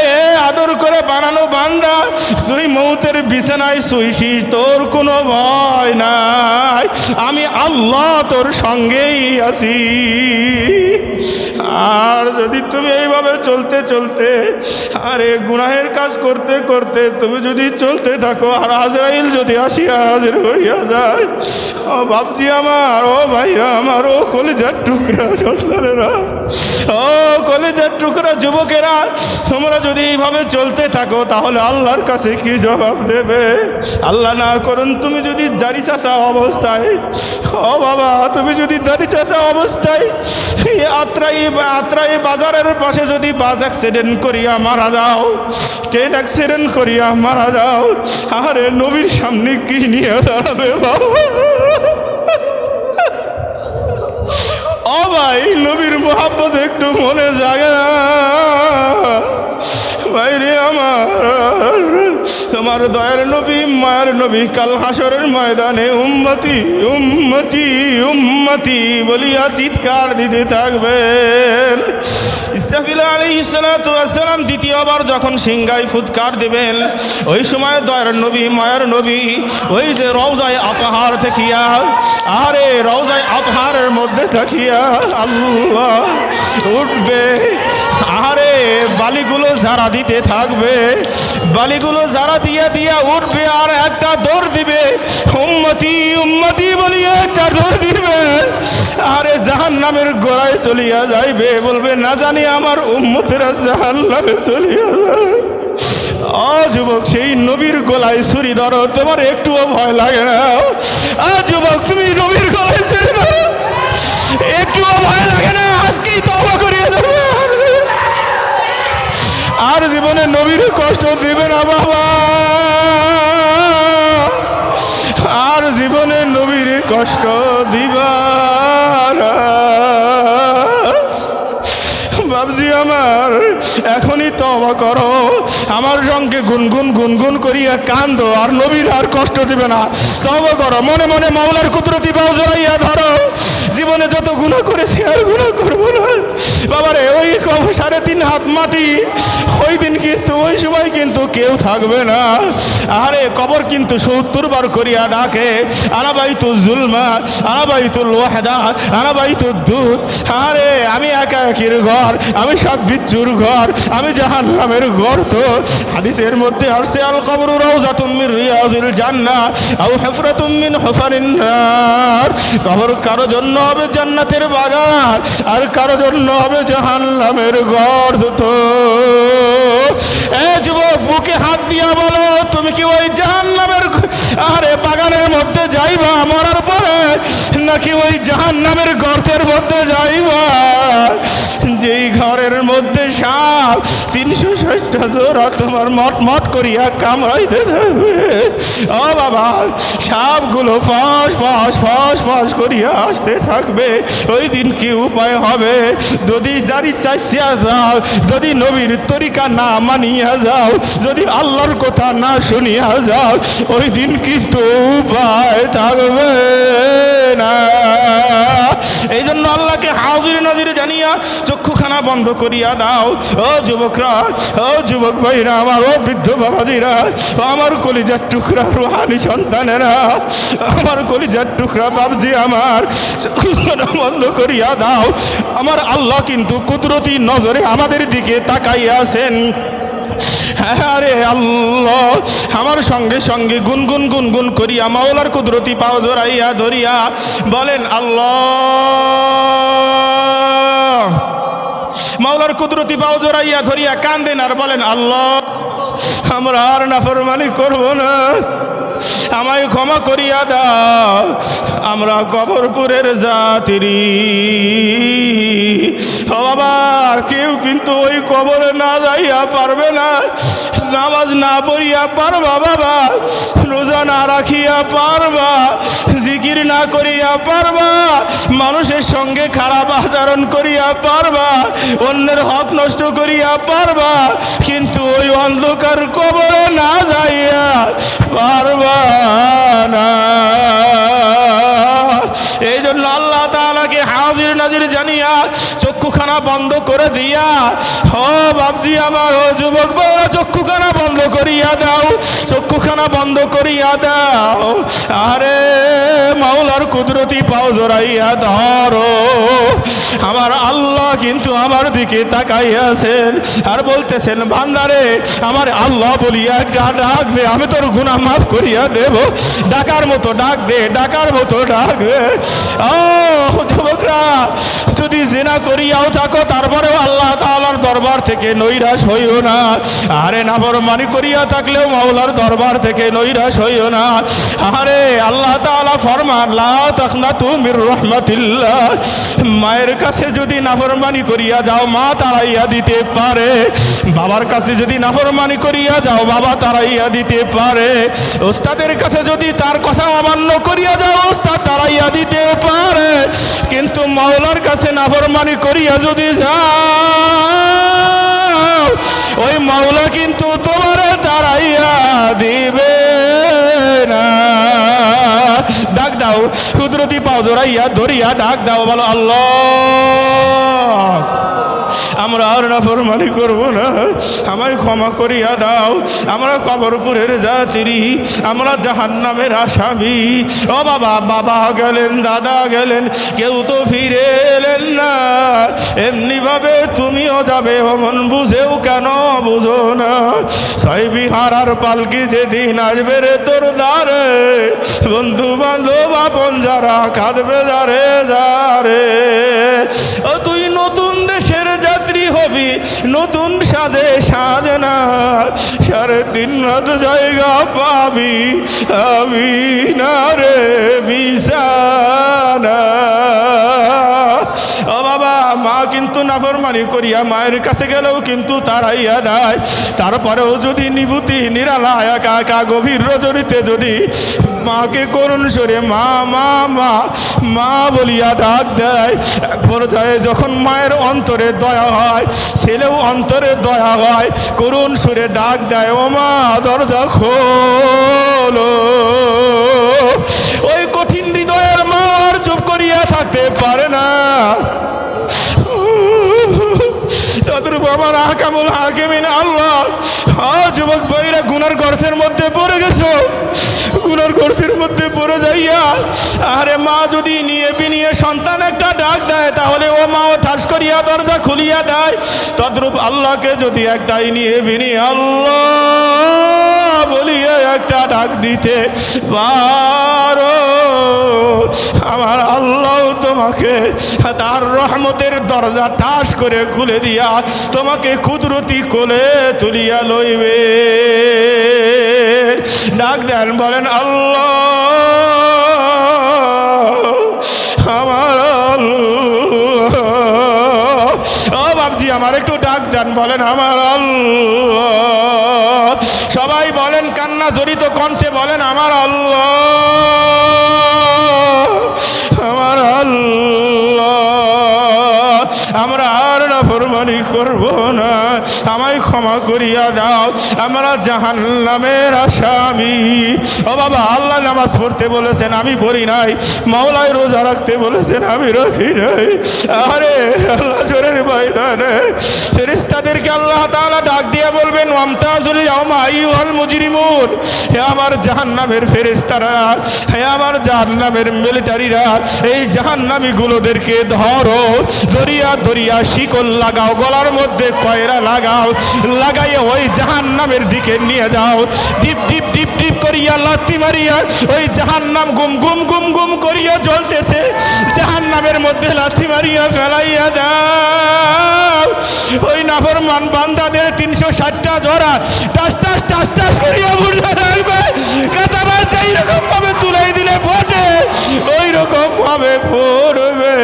আদর করে বানানো বান্দা, তুই মৌতের বিছানায় শুইছিস, তোর কোনো ভয় নাই, আমি আল্লাহ তোর সঙ্গেই আছি। আর যদি তুমি এইভাবে চলতে চলতে আরে গুনাহের কাজ করতে করতে তুমি যদি চলতে থাকো, আর আজরাইল যদি আসিয়া হাজির হইয়া যায়, ও বাপজি আমার, ও ভাইরা আমার, ও কলেজার টুকরা সন্তানেরা, ও কলেজার টুকরা যুবকেরা, তোমরা যদি এইভাবে চলতে থাকো তাহলে আল্লাহর কাছে কি জবাব দেবে? আল্লাহ না করুন, তুমি যদি দাড়ি চাষা অবস্থায়, ও বাবা, তুমি যদি দাড়ি চাষা অবস্থায় আত্রাই বাজারের পাশে যদি বাস অ্যাক্সিডেন্ট করিয়া মারা যাও, ট্রেন অ্যাক্সিডেন্ট করিয়া মারা যাও, আরে নবীর সামনে কি নিয়ে দাঁড়াবে বাবা? ও ভাই, নবীর মোহাব্বত একটু মনে জাগে না ভাইরে আমার? তোমার দয়ার নবী, মায়ের নবী কাল হাসরের ময়দানে উম্মতি উম্মতি উম্মতি বলিয়া চিৎকার দিতে থাকবেন। ইসরাফিল আলাইহিস সালাতু ওয়াস সালাম দ্বিতীয়বার যখন সিংহায় ফুৎকার দেবেন, ওই সময় দয়ার নবী, মায়ের নবী ওই যে রওজায়ে আতহার থাকিয়া, আরে রওজায়ে আতহারের মধ্যে থাকিয়া আল্লাহ উঠবে, আরে বালিগুলো যারা দিতে থাকবে, বালিগুলো যারা দিয়া দিয়া উঠবে, আর একটা দৌড় দিবে, উম্মতি উম্মতি বলিয়া একটা দৌড় দিবে, আরে জাহান্নামের গোড়ায় চলিয়া যাইবে, বলবে না জানি আমার উম্মতেরা জাহান্নামে চলিয়া যায়। যুবক, সেই নবীর গলায় ছুরি ধরো, তোমার একটুও ভয় লাগে না? যুবক, তুমি নবীর গলায় ছুরি ধরো, একটুও ভয় লাগে না? আজকেই তওবা করিয়া দেবো, আর জীবনে নবীর কষ্ট দিবে না বাবা, আর জীবনে নবীর কষ্ট দিবা না। বাবজি আমার, এখনই তওবা করো, আমার সঙ্গে গুনগুন গুনগুন করিয়া কান্দো, আর নবীর আর কষ্ট দিবে না। তওবা করো, মনে মনে মাওলার কুদরতি পাও জড়াইয়া ধরো, জীবনে যত গুনাহ করেছি আর গুনাহ করবো না বাবারে। ওই 3.5 হাত মাটি, ওই দিন কিন্তু ওই সময় কিন্তু কেউ থাকবে না। আরে কবর কিন্তু 70 বার করিয়া ডাকে, আনা বাইতুল জুলমা, আনা বাইতুল ওয়াহদা, আনা বাইতুল দুত। আরে আমি একা একির ঘর, আমি সব বিচ্ছুর ঘর, আমি জাহান্নামের গর্ত। হাদিসের মধ্যে আসছে, আল কবরু রাউযাতুম মিন রিয়াজিল জান্নাহ আও হুফরাতুম মিন হুফারিন নার। কবর কারো জন্য হবে জান্নাতের বাগান, আর কারো জন্য হবে জাহান্নামের গর্ত। এ যুবক, বুকে হাত দিয়া বলো, তুমি কি ওই জাহান্নামের আরে বাগানের মধ্যে যাইবা মরার পরে, নাকি ওই জাহান্নামের গর্তের মধ্যে যাইবা? যেই ঘরের মধ্যে সাপ 360টা জোড়া তোমার মট করিয়া কামড়াইতে থাকবে, ও বাবা, সাপগুলো ফস ফস ফস ফস করিয়া আসতে থাকবে। ওই দিন কি উপায় হবে? যদি দাড়ি চাইছিয়া যাও, যদি নবীর তরিকা না মানিয়া যাও, যদি আল্লাহর কথা না শুনিয়া যাও, ওই দিন কিন্তু উপায় থাকবে না। এই জন্য আল্লাহকে হাজির নাজির জানিয়া চক্ষুখানা বন্ধ করিয়া দাও। ও যুবকরা, ও যুবক ভাইরা আমার, ও বৃদ্ধ বাবাজিরা, আমার কলিজার টুকরা রুহানি সন্তানেরা, আমার কলিজার টুকরা বাবজি আমার, চক্ষুখানা বন্ধ করিয়া দাও। আমার আল্লাহ কিন্তু কুদরতি নজরে আমাদের দিকে তাকাইয়া আছেন। আরে আল্লাহ, আমার সঙ্গে সঙ্গে গুনগুন গুনগুন করিয়া মাওলার কুদরতি পাও জড়াইয়া ধরিয়া বলেন আল্লাহ। মাওলার কুদরতি পাও জড়াইয়া ধরিয়া কান্দেন আর বলেন আল্লাহ, আমরা আর নাফরমানি করব না, আমায় ক্ষমা করিয়া দাও। আমরা কবরপুরের যাত্রী। ও বাবা, কেউ কিন্তু ওই কবরে না যাইয়া পারবে না, নামাজ না পড়িয়া পারবা বাবা, রোজা না রাখিয়া পারবা, জিকির না করিয়া পারবা, মানুষের সঙ্গে খারাপ আচরণ করিয়া পারবা, অন্যের হক নষ্ট করিয়া পারবা, কিন্তু ওই অন্ধকার কবরে না যাইয়া পারবা না। এই জন্য আল্লাহ তাআলাকে হাজির নাজির জানিয়া চক্ষুখানা বন্ধ করে দিয়া, ও বাপজি আমার, ও যুবক বউরা, চক্ষুখানা বন্ধ করিয়া দাও, চক্ষুখানা বন্ধ করিয়া দাও। আরে মাওলার কুদরতি পাও জড়াইয়া ধরো। আমার আল্লাহ কিন্তু আমার দিকে তাকাইয়াছেন আর বলতেছেন, বান্দারে আমার আল্লাহ বলিয়া একটা ডাক দে, আমি তোর গুনাহ মাফ করিয়া দেব। ডাকার মতো ডাক দে, ডাকার মতো ডাক দে। ও যুবকরা, যদি জিনা করিয়াও থাকো তারপরেও আল্লাহ তাআলার দরবার থেকে নৈরাশ হইও না। আরে নাফরমানি করিয়া থাকলেও মাওলার দরবার থেকে নৈরাশ হইও না। আরে আল্লাহ তাআলা ফরমান, লা তাকনাতু মির রাহমাতিল্লাহ। মায়ের কাছে যদি নাফরমানি করিয়া যাও মা তাড়াইয়া দিতে পারে, বাবার কাছে যদি নাফরমানি করিয়া যাও বাবা তাড়াইয়া দিতে পারে, ওস্তাদের কাছে যদি তার কথা অমান্য করিয়া যাও ওস্তাদ তাড়াইয়া দিতে পারে, কিন্তু মাওলার কাছে নাফরমানি করিয়া যদি যাও ওই মাওলা কিন্তু তোমারে তাড়াইয়া দিবে না। ডাক দাও, কুদরতি পাও জড়াইয়া ধরিয়া ডাক দাও, বলো আল্লাহ আমরা আর নাফরমানি করব না, আমায় ক্ষমা করিয়া দাও। আমরা কবরপুরের যাত্রী, আমরা জাহান্নামের আসামি। ও বাবা, বাবা গেলেন, দাদা গেলেন, কেউ তো ফিরে এলেন না। এমনিভাবে তুমিও যাবে, মন বুঝেও কেন বুঝো না? ছয় বিহারার পালকি যেদিন আসবে রে তোর দ্বারে, বন্ধু বান্ধব আপন যারা কাঁদবে যারে যারে। ও তুই নতুন দেশের যাত্রী হবি, নতুন সাজে সাজনা, 3.5 রাত জায়গা পাবি, আমি না রে বিছানা। ও বাবা, মা কিন্তু নাফরমানি করিয়া মায়ের কাছে গেলেও কিন্তু তাড়াইয়া দেয়। তারপরেও যদি নিভূতি নিরালা একা একা গভীর রজনীতে যদি মাকে করুণ সুরে মা মা মা মা বলিয়া ডাক দেয়, এক পর্যায়ে যখন মায়ের অন্তরে দয়া হয়, ছেলেও অন্তরে দয়া হয়, করুণ সুরে ডাক দেয়, ও মা দরজা খোলো। ওই কঠিন হৃদয়ের মা আর চুপ করিয়া থাকতে পারে না। তদ্রূপ আমার আহকামুল হাকিমিন আল্লাহ। যুবক ভাইরা, গুনার গর্তের মধ্যে পড়ে গেছো, গুনার গর্তের মধ্যে পড়ে যাইয়া আরে মা যদি নিয়ে বিনিয়ে সন্তান একটা ডাক দেয় তাহলে ও মাও ঠাস করিয়া দরজা খুলিয়া দেয়। তদ্রূপ আল্লাহকে যদি একটাই নিয়ে বিনিয়ে আল্লাহ বলিয়া একটা ডাক দিতে পারো, আমার আল্লাহ তোমাকে তার রহমতের দরজা ঠাস করে খুলে দিয়া তোমাকে কুদরতি কোলে তুলিয়া লইবে। ডাক দেন, বলেন আল্লাহ আমার আল্লাহ। ও বাপজি, আমার একটু ডাক দেন, বলেন আমার আল্লাহ। সবাই বলেন, কান্না জড়িত কণ্ঠে বলেন আমার আল্লাহ, আমার আল্লাহ। আমরা আর নাফরমানি করব না, আমায় ক্ষমা করিয়া দাও, আমরা জাহান্নামের আসামি। ও বাবা, আল্লাহ নামাজ পড়তে বলেছেন, আমি পড়ি নাই। মাওলায় রোজা রাখতে বলেছেন, আমি রাখি নাই। আরে আল্লাহ জোরের ময়দানে ফেরেশতাদেরকে আল্লাহ তাআলা ডাক দিয়ে বলবেন, ওয়ামতাজুল ইয়াওমা আইয়ুহাল মুজরিমুন। হে আমার জাহান্নামের ফেরেশতারা, হে আমার জাহান্নামের মিলিটারিরা, এই জাহান্নামী গুলোদেরকে ধরো, দরিয়া দরিয়া শিকল লাগাও, গলার মধ্যে কয়রা লাগাও, লাগাইয়া ওই জাহান্নামের দিকে নিয়ে যাও। ডিপ ডিপ ডিপ ডিপ করিয়া লাথি মারিয়া ওই জাহান্নাম গুম গুম গুম গুম করিয়া জ্বলতেছে, জাহান্নামের মধ্যে লাথি মারিয়া ফেলাইয়া দাও। ওই নাফরমান বান্দাদের 360টা জোড়া টাস টাস টাস টাস করিয়া বুঝে রাখবে, কাঁচা পড়বে,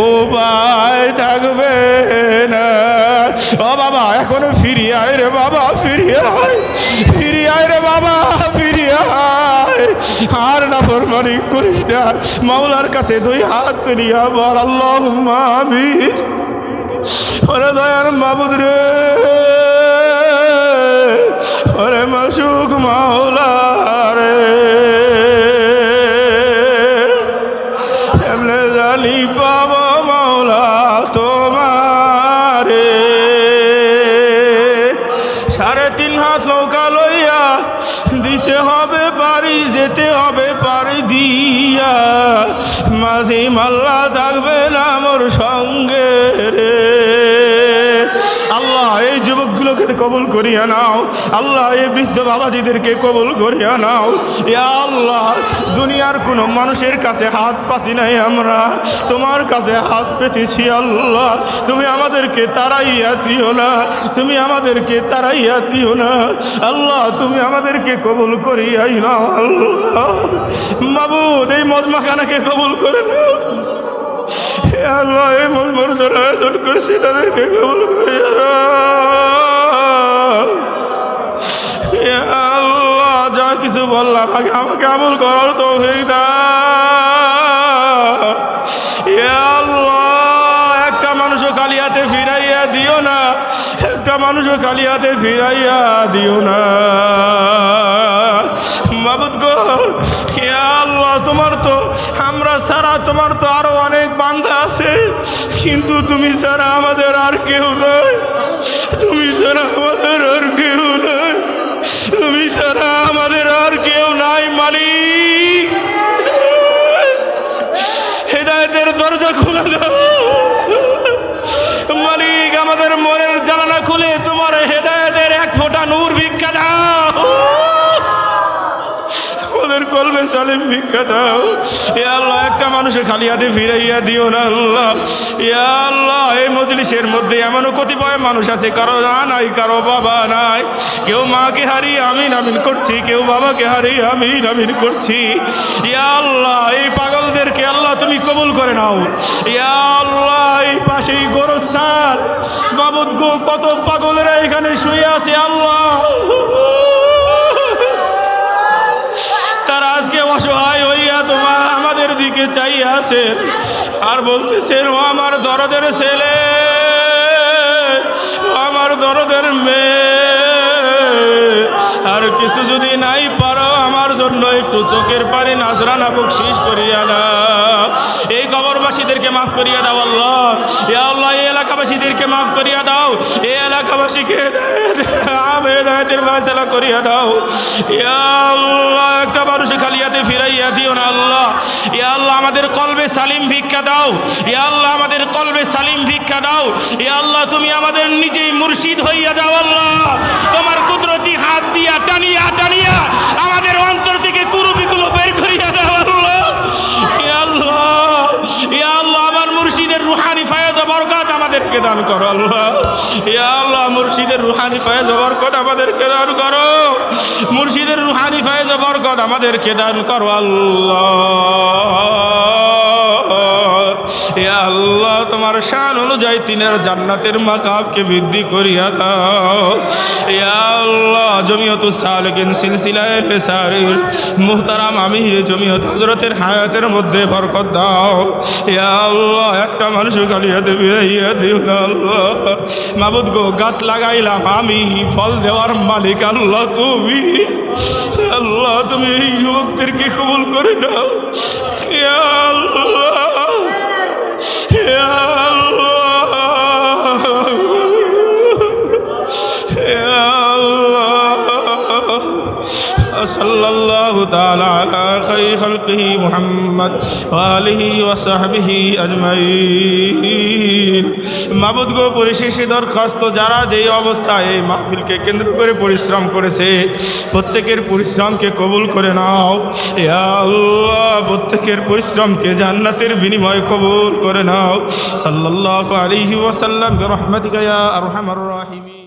উপায় থাকবে না। ও বাবা এখনো ফিরিয়ে আয় রে বাবা, ফিরিয়ে আয়, ফিরিয়ে আয় রে বাবা, ফিরিয়ে আয়। আর না ফরমানি করিস না। মাওলার কাছে দুই হাত তুলিয়া বল আল্লাহুম্মা আমিন। ওরে দয়ার মাবুদ রে, ওরে মাশুক মাওলা রে, এমনে জানি পাবো মাওলা তোমারে। 3.5 হাত নৌকা লইয়া দিতে হবে পারি, যেতে হবে পারি দিয়া, মাঝি মাল্লা থাকবে না মোর সঙ্গে রে। আল্লাহ এই যুবকগুলোকে কবুল করিয়া নাও, আল্লাহ এই বৃদ্ধ বাবাজিদেরকে কবুল করিয়া নাও। ইয়া আল্লাহ, দুনিয়ার কোনো মানুষের কাছে হাত পাতি নাই, আমরা তোমার কাছে হাত পেতেছি। আল্লাহ তুমি আমাদেরকে তাড়াইয়া দিও না, তুমি আমাদেরকে তাড়াইয়া দিও না। আল্লাহ তুমি আমাদেরকে কবুল করিয়াই নাও। আল্লাহ মাবুদ এই মজমাখানাকে কবুল করে নাও। আল্লাহ এই মজমার যারা আয়োজন করেছে তাদেরকে কবুল করিয়া নাও। আল্লাহ যা কিছু বললাম আগে আমাকে আমল করার তৌফিক দাও। আল্লাহ একটা মানুষও খালি হাতে ফিরাইয়া দিও না, একটা মানুষও খালি হাতে ফিরাইয়া দিও না। মাবুদ গো, আল্লাহ তোমার তো আমরা ছাড়া তোমার তো আরো অনেক বান্দা আছে, কিন্তু তুমি ছাড়া আমাদের আর কেউ নয়, তুমি ছাড়া আমাদের আর কেউ নয়, তুমি ছাড়া আমাদের আর কেউ নাই। মালিক হেদায়েতের দরজা খুলে দাও। মালিক আমাদের মনের জানালা খুলে তোমার হেদায়েতের এক ফোঁটা নূর ভিক্ষা দাও, আমাদের কলবে সালিম ভিক্ষা দাও। ইয়া আল্লাহ একটা মানুষের খালি হাতে ফিরাইয়া দিও না। আল্লাহ ইয়া আল্লাহ এই মজলিসের মধ্যে এমনও কতিপয় মানুষ আছে কারো মা নাই, কারো বাবা নাই, কেউ মাকে হারিয়ে আমিন আমিন করছি, কেউ বাবাকে হারিয়ে আমিন আমিন করছি। ইয়া আল্লাহ এই পাগলদেরকে আল্লাহ তুমি কবুল করে নাও। ইয়া আল্লাহ এই পাশেই গোরস্থান মাবুদ গো, কত পাগলেরা এখানে শুয়ে আছে আল্লাহ, তারা আজকে অসহায় হইয়া তোমার আমাদের দিকে চাইয়া আছে আর বলতেছেন ও আমার দরদের ছেলে, আমার দরদের মেয়ে, আর কিছু যদি নাই পারো আমার জন্য একটু চোখের পানি নাজরানা বকশিশ করিয়া দাও। এই কবরবাসীদেরকে মাফ করিয়া দাও আল্লাহ। ইয়া আল্লাহ এই এলাকাবাসীদেরকে মাফ করিয়া দাও, এই এলাকাবাসীকে হেদায়েতের ফয়সালা করিয়া দাও। ইয়া আল্লাহ একটা মানুষে খালি হাতে ফিরাইয়া দিও না আল্লাহ। ইয়া আল্লাহ আমাদের কলবে সালিম ভিক্ষা দাও। ইয়া আল্লাহ আমাদের কলবে সালিম ভিক্ষা দাও। ইয়া আল্লাহ তুমি আমাদের নিজেই মুর্শিদ হইয়া যাও আল্লাহ, তোমার কুদরতি হাত দিয়া টানিয়া টানিয়া আমাদের অন্তর থেকে কুরুপিগুলো বের করিয়া দাও আল্লাহ। ইয়া আল্লাহ, ইয়া আল্লাহ আমার মুর্শিদের রুহানি ফায়েজ ও বরকত আমাদেরকে দান করো আল্লাহ। ইয়া আল্লাহ মুর্শিদের রুহানি ফায়েজ ও বরকত আমাদেরকে দান করো, মুর্শিদের রুহানি ফায়েজ ও বরকত আমাদেরকে দান করো আল্লাহ। ইয়া আল্লাহ তোমার শান অনুযায়ী তিনের জান্নাতের মাকামকে বৃদ্ধি করিয়া দাও। ইয়া আল্লাহ জমিয়তুস সালিকিন সিলসিলায়ে নেসারির মুহতারাম আমির জমিয়ত হযরতের হায়াতের মধ্যে বরকত দাও। ইয়া আল্লাহ একটা মানুষ খালি হাতে ফিরাইয়া দিও না আল্লাহ। মাবুদ গো গাছ লাগাইলাম আমি, ফল দেওয়ার মালিক আল্লাহ তুমি। আল্লাহ তুমি এই যুবকদেরকে কবুল করে নাও। ইয়া আল্লাহ, ইয়া আল্লাহ, ইয়া আল্লাহ। সাল্লাল্লাহু তাআলা আলা খায়রি খালকিহি মুহাম্মদ ওয়া আলিহি ওয়া সাহবিহি আজমাইন। মাবুদ গো পরিশেষে দরখাস্ত যারা যেই অবস্থায় এই মাহফিলকে কেন্দ্র করে পরিশ্রম করেছে প্রত্যেকের পরিশ্রমকে কবুল করে নাও। ইয়া আল্লাহ প্রত্যেকের পরিশ্রমকে জান্নাতের বিনিময়ে কবুল করে নাও। সাল্লাল্লাহু আলাইহি ওয়াসাল্লাম বিরহমাতিকা ইয়া আরহামার রাহিমিন।